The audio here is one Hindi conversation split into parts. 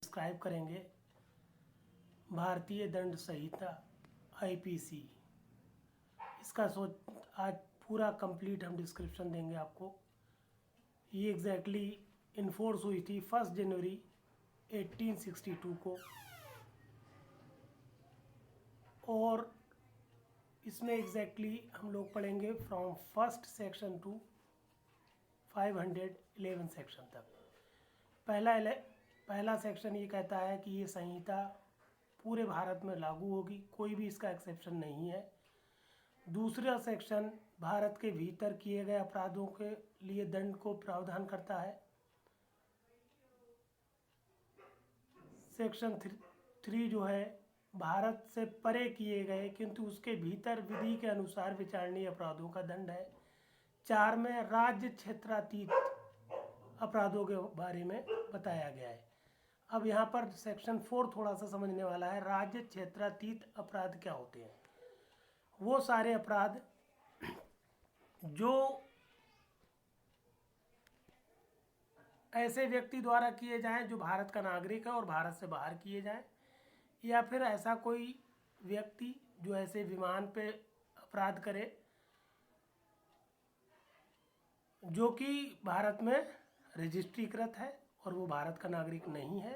डिस्क्राइब करेंगे भारतीय दंड संहिता IPC। इसका आज पूरा कंप्लीट हम डिस्क्रिप्शन देंगे आपको। ये एग्जैक्टली इन्फोर्स हुई थी 1 जनवरी 1862 को, और इसमें एग्जैक्टली हम लोग पढ़ेंगे from first section two 511 section तक। पहला सेक्शन ये कहता है कि ये संहिता पूरे भारत में लागू होगी, कोई भी इसका एक्सेप्शन नहीं है। दूसरा सेक्शन भारत के भीतर किए गए अपराधों के लिए दंड को प्रावधान करता है। सेक्शन 3 जो है भारत से परे किए गए किंतु उसके भीतर विधि के अनुसार विचारणीय अपराधों का दंड है। 4 में राज्य क्षेत्रातीत अपराधों के बारे में बताया गया है। अब यहाँ पर सेक्शन 4 थोड़ा सा समझने वाला है। राज्य क्षेत्रातीत अपराध क्या होते हैं? वो सारे अपराध जो ऐसे व्यक्ति द्वारा किए जाएं जो भारत का नागरिक है और भारत से बाहर किए जाएं, या फिर ऐसा कोई व्यक्ति जो ऐसे विमान पे अपराध करे जो कि भारत में रजिस्ट्रीकृत है और वो भारत का नागरिक नहीं है।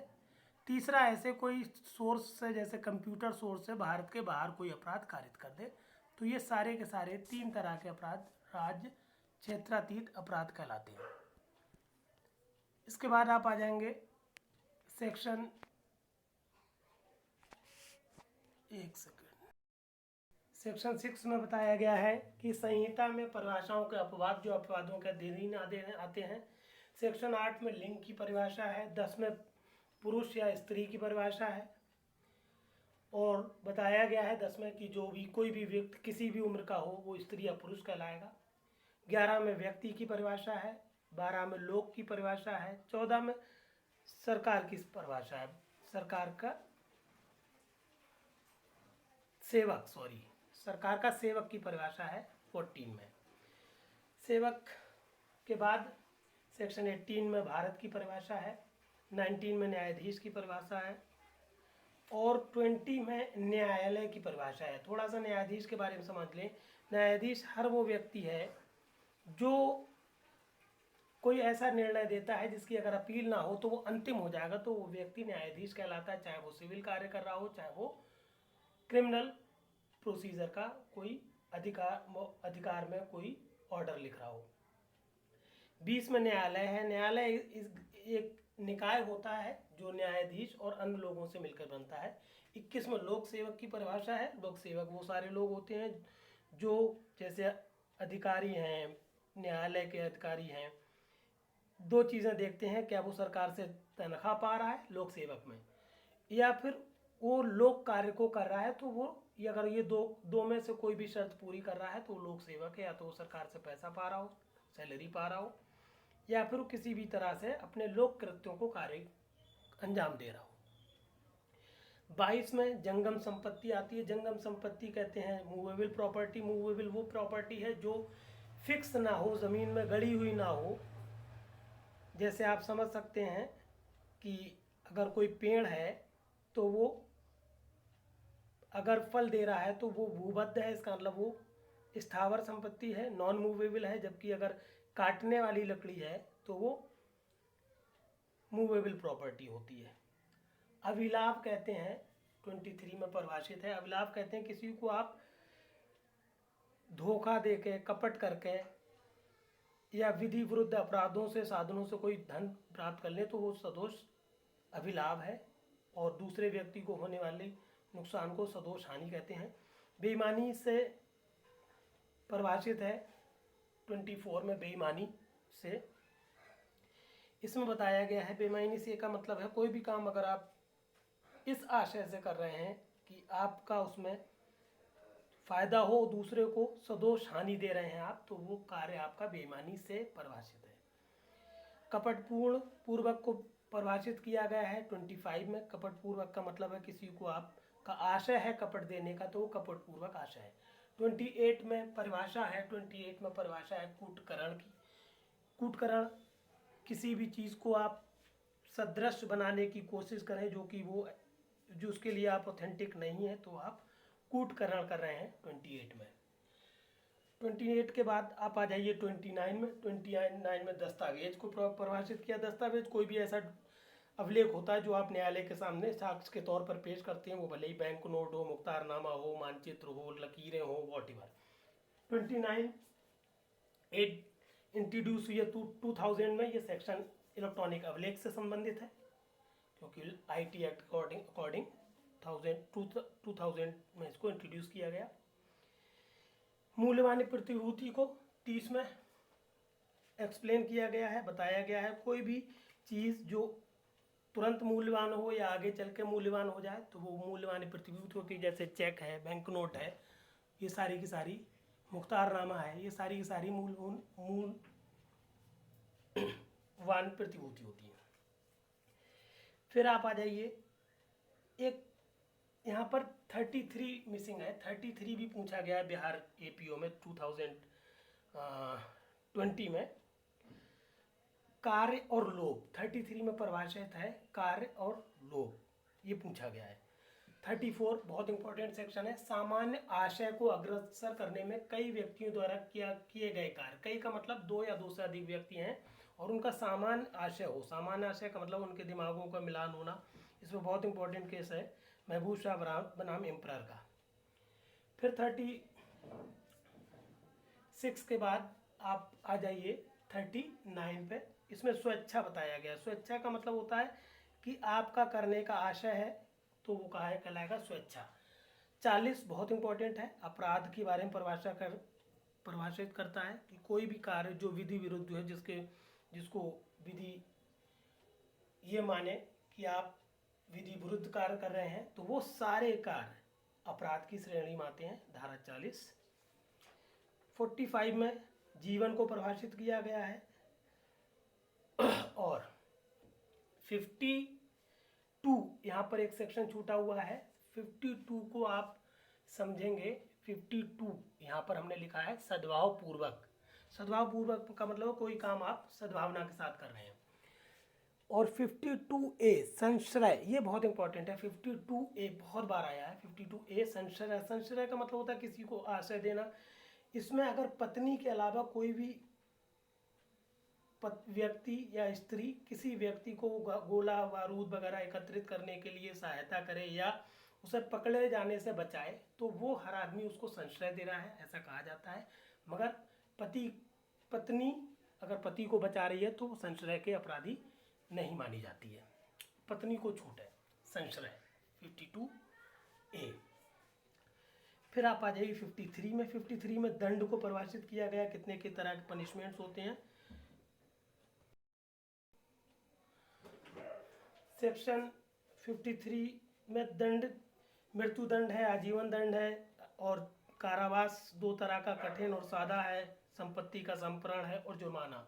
तीसरा, ऐसे कोई सोर्स से जैसे कंप्यूटर सोर्स से भारत के बाहर कोई अपराध कारित कर दे। तो ये सारे के सारे 3 तरह के अपराध राज्य क्षेत्रातीत अपराध कहलाते हैं। इसके बाद आप आ जाएंगे सेक्शन 6 में बताया गया है कि संहिता में परिभाषाओं के अपवाद जो अपवादों के अधीन आते हैं। सेक्शन 8 में लिंग की परिभाषा है। 10 में पुरुष या स्त्री की परिभाषा है और बताया गया है 10 में कि जो भी कोई भी व्यक्ति किसी भी उम्र का हो वो स्त्री या पुरुष कहलाएगा। 11 में व्यक्ति की परिभाषा है। 12 में लोक की परिभाषा है। 14 में सरकार की परिभाषा है। सरकार का सेवक की परिभाषा है 14 में। सेवक के बाद सेक्शन 18 में भारत की परिभाषा है। 19 में न्यायाधीश की परिभाषा है और 20 में न्यायालय की परिभाषा है। थोड़ा सा न्यायाधीश के बारे में समझ लें। न्यायाधीश हर वो व्यक्ति है जो कोई ऐसा निर्णय देता है जिसकी अगर अपील ना हो तो वो अंतिम हो जाएगा, तो वो व्यक्ति न्यायाधीश कहलाता है, चाहे वो सिविल कार्य कर रहा हो, चाहे वो क्रिमिनल प्रोसीजर का कोई अधिकार में कोई ऑर्डर लिख रहा हो। 20 में न्यायालय है। न्यायालय एक निकाय होता है जो न्यायाधीश और अन्य लोगों से मिलकर बनता है। 21 में लोक सेवक की परिभाषा है। लोक सेवक वो सारे लोग होते हैं जो जैसे अधिकारी हैं, न्यायालय के अधिकारी हैं, 2 चीज़ें देखते हैं, क्या वो सरकार से तनख्वाह पा रहा है लोक सेवक में, या फिर वो लोक कार्य को कर रहा है। तो वो अगर ये दो में से कोई भी शर्त पूरी कर रहा है तो लोक सेवक है। या तो वो सरकार से पैसा पा रहा हो, सैलरी पा रहा हो, या फिर किसी भी तरह से अपने लोक कृत्यों को कार्य अंजाम दे रहा हो। 22 में जंगम संपत्ति आती है। जंगम संपत्ति कहते हैं मूवेबल प्रॉपर्टी। मूवेबल वो प्रॉपर्टी है जो फिक्स ना हो, ज़मीन में गड़ी हुई ना हो। जैसे आप समझ सकते हैं कि अगर कोई पेड़ है तो वो अगर फल दे रहा है तो वो भूबद्ध है, इसका मतलब वो स्थावर संपत्ति है, नॉन मूवेबल है। जबकि अगर काटने वाली लकड़ी है तो वो मूवेबल प्रॉपर्टी होती है। अभिलाभ कहते हैं 23 में परिभाषित है। अभिलाभ कहते हैं किसी को आप धोखा देके, कपट करके या विधि विरुद्ध अपराधों से साधनों से कोई धन प्राप्त कर ले तो वो सदोष अभिलाभ है, और दूसरे व्यक्ति को होने वाले नुकसान को सदोष हानि कहते हैं। बेईमानी से परिभाषित है 24 में बेईमानी से। इसमें बताया गया है बेईमानी से का मतलब है कोई भी काम अगर आप इस आशय से कर रहे हैं कि आपका उसमें फायदा हो, दूसरे को सदोष हानि दे रहे हैं आप, तो वो कार्य आपका बेईमानी से परिभाषित है। कपटपूर्ण पूर्वक को परिभाषित किया गया है 25 में। कपटपूर्वक का मतलब है किसी को आपका आशय है कपट देने का, तो वो कपटपूर्वक आशय है। 28 में परिभाषा है। 28 में परिभाषा है कूटकरण की। कूटकरण किसी भी चीज़ को आप सदृश बनाने की कोशिश करें जो उसके लिए आप ऑथेंटिक नहीं है, तो आप कूटकरण कर रहे हैं 28 में। 28 के बाद आप आ जाइए 29 में। 29 में दस्तावेज को परिभाषित किया। दस्तावेज कोई भी ऐसा अभिलेख होता है जो आप न्यायालय के सामने साक्ष्य के तौर पर पेश करते हैं, वो भले ही बैंक नोट हो, मुख्तारनामा हो, मानचित्र हो, लकीरें हो, वॉटएवर। 29 इंट्रोड्यूस हुई है 2000 में। ये सेक्शन इलेक्ट्रॉनिक अभिलेख से संबंधित है, क्योंकि आईटी एक्ट अकॉर्डिंग 2000 में इसको इंट्रोड्यूस किया गया। मूल्यवान प्रतिभूति को 30 में एक्सप्लेन किया गया है, बताया गया है। कोई भी चीज़ जो तुरंत मूल्यवान हो या आगे चल के मूल्यवान हो जाए तो वो मूल्यवान प्रतिभूति होती है। जैसे चेक है, बैंक नोट है, ये सारी की सारी, मुख्तारनामा है, ये सारी की सारी मूल्यवान प्रतिभूति होती है। फिर आप आ जाइए, एक यहाँ पर 33 मिसिंग है। 33 भी पूछा गया है बिहार एपीओ में 2020 में। कार्य और लोभ 33 में परिभाषित है, कार्य और लोभ, ये पूछा गया है। 34 बहुत इंपॉर्टेंट सेक्शन है। सामान्य आशय को अग्रसर करने में कई व्यक्तियों द्वारा किए गए कार्य। कई का मतलब दो या दो से अधिक व्यक्ति हैं और उनका सामान्य आशय हो। सामान्य आशय का मतलब उनके दिमागों का मिलान होना। इसमें बहुत इंपॉर्टेंट केस है महबूब शाह बनाम एम्परर का। फिर 36 के बाद आप आ जाइए 39 पे। इसमें स्वेच्छा बताया गया। स्वेच्छा का मतलब होता है कि आपका करने का आशय है, तो वो कहा है कहलाएगा स्वेच्छा। 40 बहुत इंपॉर्टेंट है, अपराध के बारे में परिभाषित करता है कि कोई भी कार्य जो विधि विरुद्ध है, जिसको विधि ये माने कि आप विधि विरुद्ध कार्य कर रहे हैं, तो वो सारे कार्य अपराध की श्रेणी में आते हैं, धारा 40। 45 में जीवन को परिभाषित किया गया है। और 52 यहाँ पर एक सेक्शन छूटा हुआ है। 52 को आप समझेंगे। 52 यहाँ पर हमने लिखा है सद्भाव पूर्वक। सद्भाव पूर्वक का मतलब कोई काम आप सद्भावना के साथ कर रहे हैं। और 52A संशय, ये बहुत इंपॉर्टेंट है। 52A बहुत बार आया है। 52A संशय। संशय का मतलब होता है किसी को आश्रय देना। इसमें अगर पत्नी के अलावा कोई भी व्यक्ति या स्त्री किसी व्यक्ति को गोला बारूद वगैरह एकत्रित करने के लिए सहायता करे या उसे पकड़े जाने से बचाए, तो वो हर आदमी उसको संशय दे रहा है, ऐसा कहा जाता है। मगर पत्नी अगर पति को बचा रही है तो वो संशय के अपराधी नहीं मानी जाती है, पत्नी को छूट है। संशय 52A। फिर आप आ जाइए 53 में। 53 में दंड को परिभाषित किया गया, कितने के तरह के पनिशमेंट्स होते हैं। सेक्शन 53 में दंड मृत्यु दंड है, आजीवन दंड है और कारावास। दो तरह का, कठिन और सादा है। संपत्ति का संपरण है और जुर्माना।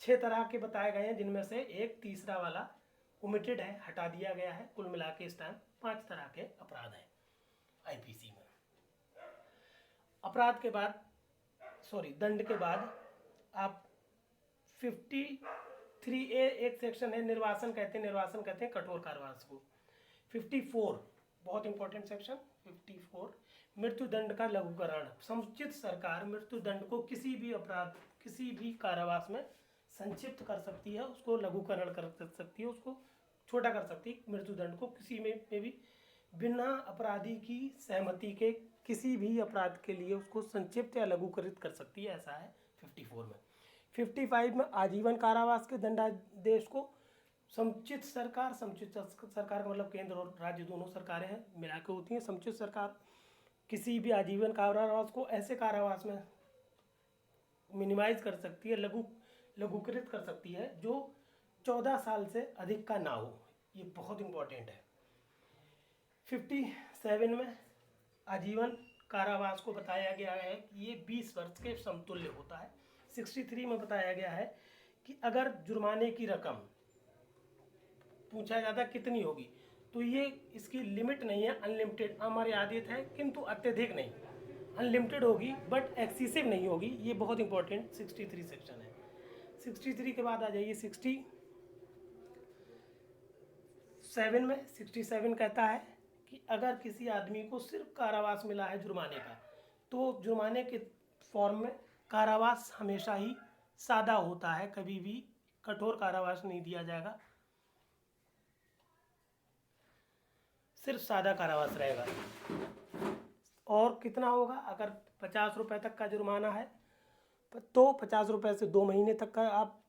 6 तरह के बताए गए हैं, जिनमें से एक तीसरा वाला ओमिटेड है, हटा दिया गया है। कुल मिला के इस टाइम 5 तरह के अपराध हैं आईपीसी में। अपराध के बाद दंड के बाद आप 53A एक सेक्शन है, निर्वासन कहते हैं कठोर कारावास को। 54 बहुत इंपॉर्टेंट सेक्शन 54 मृत्यु दंड का लघुकरण। समुचित सरकार मृत्यु दंड को किसी भी अपराध, किसी भी कारावास में संक्षिप्त कर सकती है, उसको लघुकरण कर सकती है, उसको छोटा कर सकती है। मृत्यु दंड को किसी में भी बिना अपराधी की सहमति के किसी भी अपराध के लिए उसको संक्षिप्त या लघुकरित कर सकती है, ऐसा है 54 में। 55 में आजीवन कारावास के दंडादेश को समुचित सरकार का मतलब केंद्र और राज्य दोनों सरकारें हैं मिला के होती हैं। समुचित सरकार किसी भी आजीवन कारावास को ऐसे कारावास में मिनिमाइज कर सकती है, लघुकृत कर सकती है जो 14 साल से अधिक का ना हो। ये बहुत इंपॉर्टेंट है। 57 में आजीवन कारावास को बताया गया है कि ये 20 वर्ष के समतुल्य होता है। 63 में बताया गया है कि अगर जुर्माने की रकम पूछा जाता कितनी होगी, तो ये इसकी लिमिट नहीं है, अनलिमिटेड अमर्यादित है, किंतु अत्यधिक नहीं, अनलिमिटेड होगी बट एक्सेसिव नहीं होगी। ये बहुत इंपॉर्टेंट 63 सेक्शन है। 63 के बाद आ जाइए 7 में 67 कहता है कि अगर किसी आदमी को सिर्फ कारावास मिला है जुर्माने का, तो जुर्माने के फॉर्म में कारावास हमेशा ही सादा होता है, कभी भी कठोर कारावास नहीं दिया जाएगा, सिर्फ सादा कारावास रहेगा। और कितना होगा, अगर 50 रुपये तक का जुर्माना है तो 50 रुपये से 2 महीने तक का आप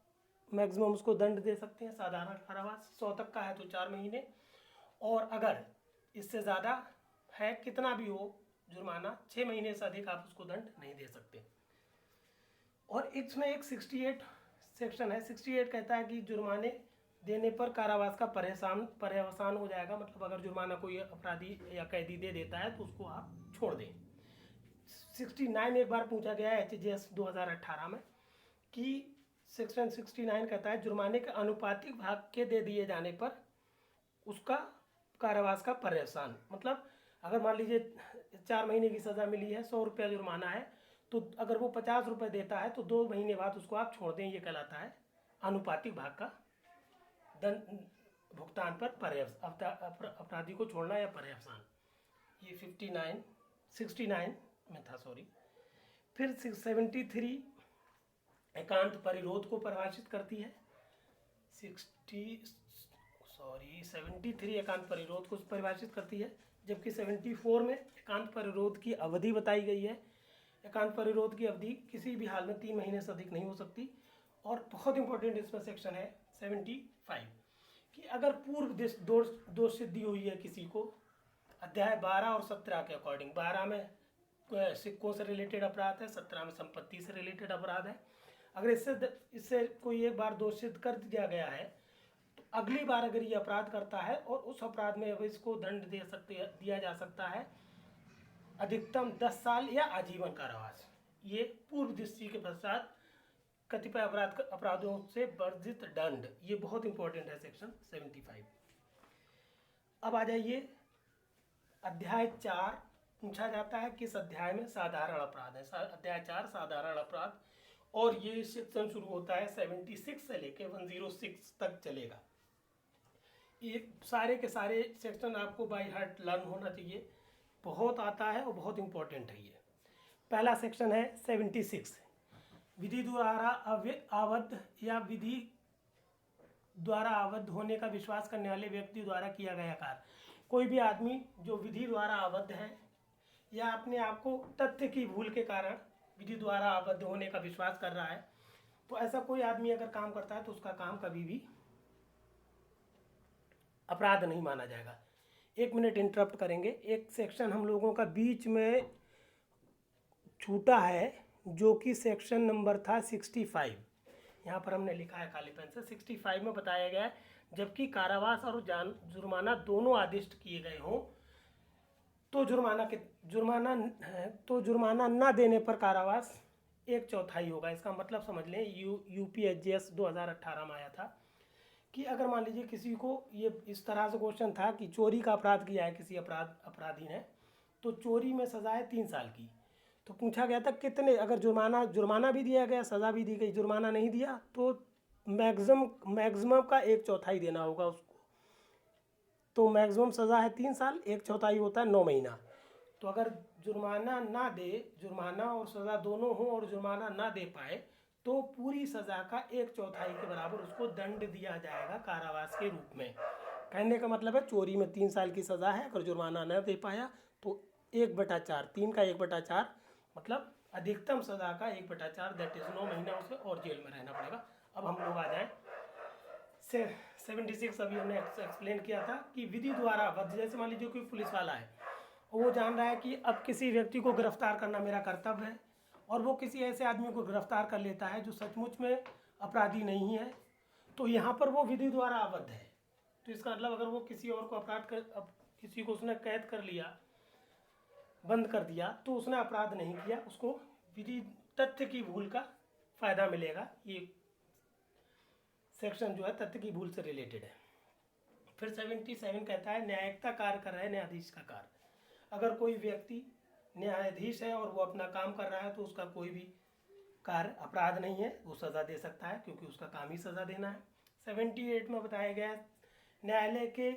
मैक्सिमम उसको दंड दे सकते हैं, साधारण कारावास। 100 तक का है तो 4 महीने, और अगर इससे ज़्यादा है, कितना भी हो जुर्माना, 6 महीने से अधिक आप उसको दंड नहीं दे सकते। और इसमें एक 68 सेक्शन है। 68 कहता है कि जुर्माने देने पर कारावास का पर्यवसान हो जाएगा, मतलब अगर जुर्माना कोई अपराधी या कैदी दे देता है तो उसको आप छोड़ दें। 69 एक बार पूछा गया है HJS 2018 में कि सेक्शन 69 कहता है जुर्माने के अनुपातिक भाग के दे दिए जाने पर उसका कारावास का पर्यवसान, मतलब अगर मान लीजिए 4 महीने की सज़ा मिली है, 100 रुपया जुर्माना है, तो अगर वो 50 रुपये देता है तो 2 महीने बाद उसको आप छोड़ दें, ये कहलाता है अनुपातिक भाग का दंड भुगतान पर अपराधी को छोड़ना या पर्यवसान। ये 69 में था, सॉरी। फिर 73 एकांत परिरोध को परिभाषित करती है। 73 एकांत परिरोध को परिभाषित करती है, जबकि 74 में एकांत परिरोध की अवधि बताई गई है। एकांत परिरोध की अवधि किसी भी हाल में 3 महीने से अधिक नहीं हो सकती। और बहुत इंपॉर्टेंट इसमें सेक्शन है 75 कि अगर पूर्व दोष सिद्धि हुई है किसी को, अध्याय 12 और 17 के अकॉर्डिंग, 12 में सिक्कों से रिलेटेड अपराध है, 17 में संपत्ति से रिलेटेड अपराध है। अगर इससे कोई एक बार दोष सिद्ध कर दिया गया है तो अगली बार अगर ये अपराध करता है और उस अपराध में अब इसको दंड दिया जा सकता है अधिकतम 10 साल या आजीवन कारावास। ये पूर्व दृष्टि के पश्चात कतिपय अपराधों से वर्जित दंड, ये बहुत इंपॉर्टेंट है सेक्शन 75। अब आ जाइए अध्याय 4। पूछा जाता है किस अध्याय में साधारण अपराध है। अध्याय 4 साधारण अपराध, और ये सेक्शन शुरू होता है 76 से लेके 106 तक चलेगा। ये सारे के सारे सेक्शन आपको बाय हार्ट लर्न होना चाहिए, बहुत आता है और बहुत इंपॉर्टेंट है ये। पहला सेक्शन है 76, विधि द्वारा आबद्ध या विधि द्वारा आबद्ध होने का विश्वास करने वाले व्यक्ति द्वारा किया गया कार्य। कोई भी आदमी जो विधि द्वारा आबद्ध है या अपने आप को तथ्य की भूल के कारण विधि द्वारा आबद्ध होने का विश्वास कर रहा है, तो ऐसा कोई आदमी अगर काम करता है तो उसका काम कभी भी अपराध नहीं माना जाएगा। 1 मिनट इंटरप्ट करेंगे। एक सेक्शन हम लोगों का बीच में छूटा है, जो कि सेक्शन नंबर था 65। यहाँ पर हमने लिखा है काली पेन से, 65 में बताया गया है जबकि कारावास और जुर्माना दोनों आदिष्ट किए गए हों तो जुर्माना न देने पर कारावास 1/4 होगा। इसका मतलब समझ लें, UPSJS 2018 में आया था कि अगर मान लीजिए किसी को ये इस तरह से क्वेश्चन था कि चोरी का अपराध किया है किसी अपराधी ने, तो चोरी में सज़ा है 3 साल की। तो पूछा गया था कितने, अगर जुर्माना भी दिया गया, सज़ा भी दी गई, जुर्माना नहीं दिया तो मैक्सिमम का 1/4 देना होगा उसको। तो मैक्सिमम सज़ा है 3 साल, 1/4 होता है 9 महीना। तो अगर जुर्माना ना दे, जुर्माना और सज़ा दोनों हो और जुर्माना ना दे पाए तो पूरी सज़ा का 1/4 के बराबर उसको दंड दिया जाएगा कारावास के रूप में। कहने का मतलब है चोरी में 3 साल की सज़ा है, अगर जुर्माना न दे पाया तो 1/4, 3 का 1/4 मतलब अधिकतम सज़ा का 1/4, दैट इज़ 9 महीना उसे और जेल में रहना पड़ेगा। अब हम लोग आ जाएँ 76। अभी हमने एक्सप्लेन किया था कि विधि द्वारा आबद्ध, जैसे मान लीजिए कोई पुलिस वाला है, वो जान रहा है कि अब किसी व्यक्ति को गिरफ्तार करना मेरा कर्तव्य है, और वो किसी ऐसे आदमी को गिरफ्तार कर लेता है जो सचमुच में अपराधी नहीं है, तो यहाँ पर वो विधि द्वारा आबद्ध है। तो इसका मतलब अगर वो किसी और को किसी को उसने कैद कर लिया, बंद कर दिया, तो उसने अपराध नहीं किया, उसको विधि तथ्य की भूल का फायदा मिलेगा। ये सेक्शन जो है तथ्य की भूल से रिलेटेड है। फिर 77 कहता है न्यायिकता कार्य कर रहा है न्यायाधीश का कार्य। अगर कोई व्यक्ति न्यायाधीश है और वो अपना काम कर रहा है तो उसका कोई भी कार्य अपराध नहीं है, वो सज़ा दे सकता है क्योंकि उसका काम ही सज़ा देना है। 78 में बताया गया है न्यायालय के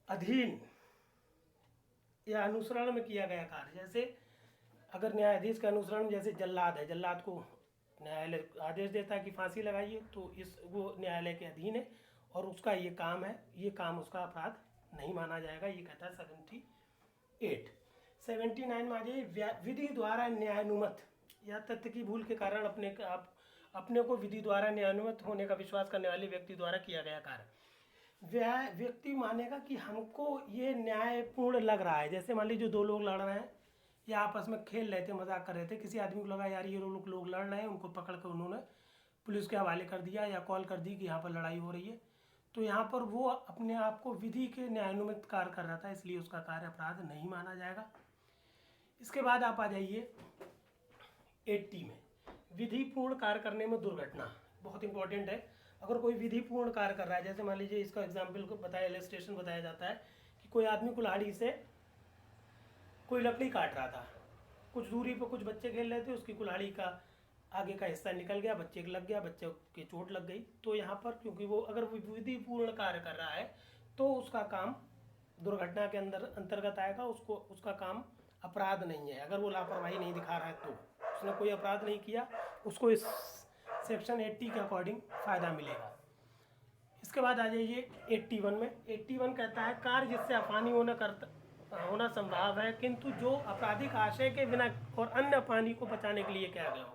अधीन या अनुसरण में किया गया कार्य, जैसे अगर न्यायाधीश का अनुसरण, जैसे जल्लाद है, जल्लाद को न्यायालय आदेश देता है कि फांसी लगाइए, तो वो न्यायालय के अधीन है और उसका ये काम है, ये काम उसका अपराध नहीं माना जाएगा। ये कहता है 78। 79 में आ जाइए, विधि द्वारा न्यायानुमत या तथ्य की भूल के कारण अपने को विधि द्वारा न्यायानुमत होने का विश्वास करने वाले व्यक्ति द्वारा किया गया कार्य। व्यक्ति मानेगा कि हमको ये न्यायपूर्ण लग रहा है। जैसे मान लीजिए 2 लोग लड़ रहे हैं या आपस में खेल रहे थे, मजाक कर रहे थे, किसी आदमी को लगा यार ये लोग लड़ रहे हैं, उनको पकड़ कर उन्होंने पुलिस के हवाले कर दिया या कॉल कर दी कि यहाँ पर लड़ाई हो रही है, तो यहाँ पर वो अपने आप को विधि के न्यायानुमत कार्य कर रहा था, इसलिए उसका कार्य अपराध नहीं माना जाएगा। इसके बाद आप आ जाइए 80 में, विधि पूर्ण कार्य करने में दुर्घटना। बहुत इंपॉर्टेंट है। अगर कोई विधि पूर्ण कार्य कर रहा है, जैसे मान लीजिए इसका एग्जाम्पल को बताया, इलस्ट्रेशन बताया जाता है कि कोई आदमी कुल्हाड़ी से कोई लकड़ी काट रहा था, कुछ दूरी पर कुछ बच्चे खेल रहे थे, उसकी कुल्हाड़ी का आगे का हिस्सा निकल गया, बच्चे को लग गया, बच्चे के चोट लग गई। तो यहाँ पर क्योंकि वो अगर विधि पूर्ण कार्य कर रहा है तो उसका काम दुर्घटना के अंतर्गत आएगा, उसका काम अपराध नहीं है। अगर वो लापरवाही नहीं दिखा रहा है तो उसने कोई अपराध नहीं किया, उसको इस सेक्शन 80 के अकॉर्डिंग फ़ायदा मिलेगा। इसके बाद आ जाइए 81 में। 81 कहता है कार्य जिससे अपानी होना संभव है किंतु जो आपराधिक आशय के बिना और अन्य पानी को बचाने के लिए किया गया हो।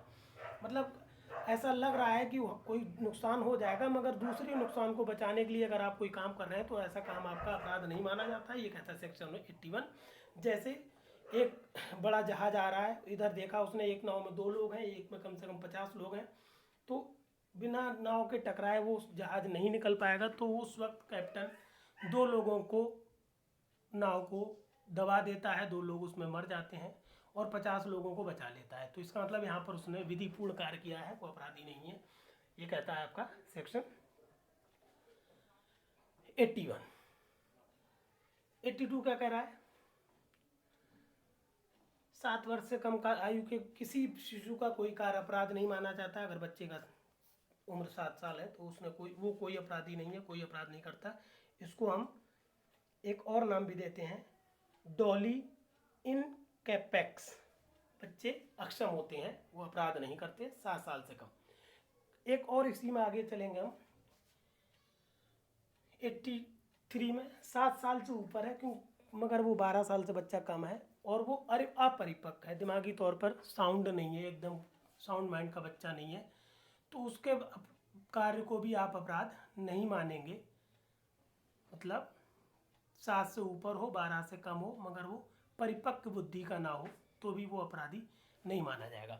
मतलब ऐसा लग रहा है कि कोई नुकसान हो जाएगा, मगर दूसरे नुकसान को बचाने के लिए अगर आप कोई काम कर रहे हैं तो ऐसा काम आपका अपराध नहीं माना जाता है। ये कहता है सेक्शन 81। जैसे एक बड़ा जहाज आ रहा है, इधर देखा उसने एक नाव में 2 लोग हैं, एक में कम से कम 50 लोग हैं, तो बिना नाव के टकराए वो जहाज नहीं निकल पाएगा, तो उस वक्त कैप्टन 2 लोगों को नाव को दबा देता है, 2 लोग उसमें मर जाते हैं और 50 लोगों को बचा लेता है। तो इसका मतलब यहाँ पर उसने विधिपूर्ण कार्य किया है, वो अपराधी नहीं है। ये कहता है आपका सेक्शन 81। 82 क्या कह रहा है? 7 वर्ष से कम का आयु के किसी शिशु का कोई कार्य अपराध नहीं माना जाता। अगर बच्चे का उम्र 7 साल है तो उसने कोई अपराधी नहीं है, कोई अपराध नहीं करता। इसको हम एक और नाम भी देते हैं, डॉली इन कैपेक्स। बच्चे अक्षम होते हैं, वो अपराध नहीं करते 7 साल से कम। एक और इसी में आगे चलेंगे हम 83 में। 7 साल से ऊपर है क्यों, मगर वो 12 साल से बच्चा कम है और वो अपरिपक्व है, दिमागी तौर पर साउंड नहीं है, एकदम साउंड माइंड का बच्चा नहीं है, तो उसके कार्य को भी आप अपराध नहीं मानेंगे। मतलब 7 से ऊपर हो, 12 से कम हो, मगर वो परिपक्व बुद्धि का ना हो, तो भी वो अपराधी नहीं माना जाएगा।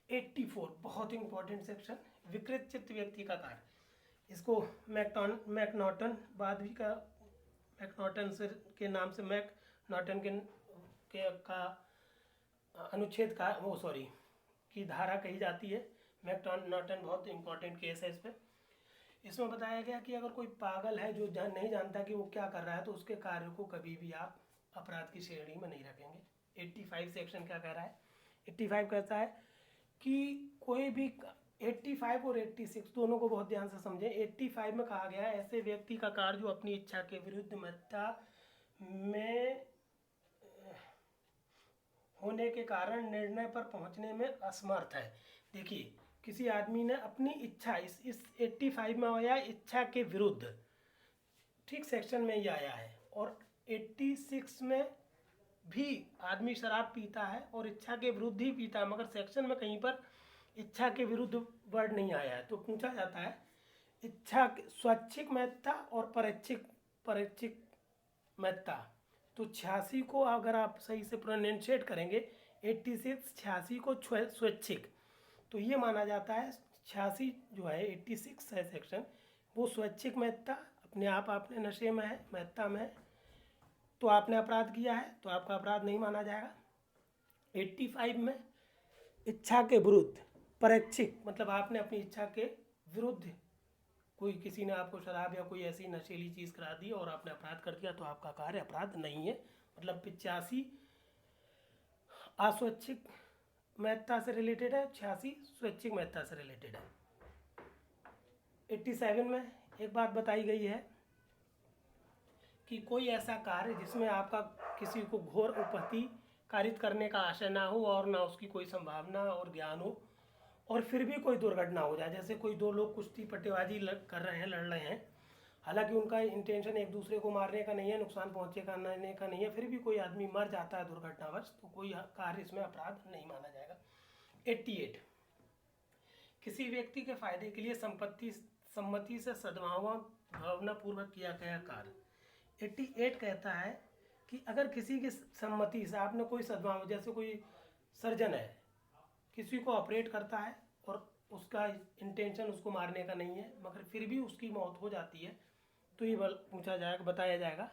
84 बहुत इंपॉर्टेंट सेक्शन, विकृत चित्त व्यक्ति का कार्य। इसको मैकनॉटन बाद भी का मैकनॉटन से के नाम से मैकनॉटन का अनुच्छेद का की धारा कही जाती है। मैकनॉटन बहुत इंपॉर्टेंट केस है इस पर। इसमें बताया गया कि अगर कोई पागल है जो नहीं जानता कि वो क्या कर रहा है, तो उसके कार्य को कभी भी आप अपराध की श्रेणी में नहीं रखेंगे। 85 सेक्शन क्या कह रहा है? 85 कहता है कि कोई भी 85 और 86 दोनों को बहुत ध्यान से समझें। 85 में कहा गया है ऐसे व्यक्ति का कार्य जो अपनी इच्छा के विरुद्ध मिथ्या में होने के कारण निर्णय पर पहुंचने में असमर्थ है। देखिए, किसी आदमी ने अपनी इच्छा, इस 85 में आया इच्छा के विरुद्ध, ठीक सेक्शन में ही आया है। और 86 में भी आदमी शराब पीता है और इच्छा के विरुद्ध ही पीता है, मगर सेक्शन में कहीं पर इच्छा के विरुद्ध वर्ड नहीं आया है। तो पूछा जाता है इच्छा स्वैच्छिक महत्ता और परीक्षिक महत्ता। तो 86 को अगर आप सही से प्रोनाउंशिएट करेंगे, 86 86 को स्वैच्छिक, तो ये माना जाता है 86 जो है 86 है सेक्शन, वो स्वैच्छिक महत्ता, अपने आप आपने नशे में है, महत्ता में है, तो आपने अपराध किया है, तो आपका अपराध नहीं माना जाएगा। 85 में इच्छा के विरुद्ध परीक्षिक, मतलब आपने अपनी इच्छा के विरुद्ध कोई किसी ने आपको शराब या कोई ऐसी नशीली चीज़ करा दी और आपने अपराध कर दिया, तो आपका कार्य अपराध नहीं है। मतलब 85 अस्वैच्छिक महत्ता से रिलेटेड है, 86 स्वैच्छिक महत्ता से रिलेटेड है। 87 में एक बात बताई गई है कि कोई ऐसा कार्य जिसमें आपका किसी को घोर उपहति कारित करने का आशय ना हो और ना उसकी कोई संभावना और ज्ञान हो, और फिर भी कोई दुर्घटना हो जाए। जैसे कोई दो लोग कुश्ती पट्टेबाजी कर रहे हैं, लड़ रहे हैं, हालांकि उनका इंटेंशन एक दूसरे को मारने का नहीं है, नुकसान पहुंचाने का नहीं है, फिर भी कोई आदमी मर जाता है दुर्घटनावश, तो कोई कार्य इसमें अपराध नहीं माना जाएगा। 88, किसी व्यक्ति के फायदे के लिए सम्मति से सद्भावना पूर्वक किया गया कार्य। 88 कहता है कि अगर किसी की सम्मति से आपने कोई सद्भाव, जैसे कोई सर्जन है, किसी को ऑपरेट करता है और उसका इंटेंशन उसको मारने का नहीं है, मगर फिर भी उसकी मौत हो जाती है, तो ये बताया जाएगा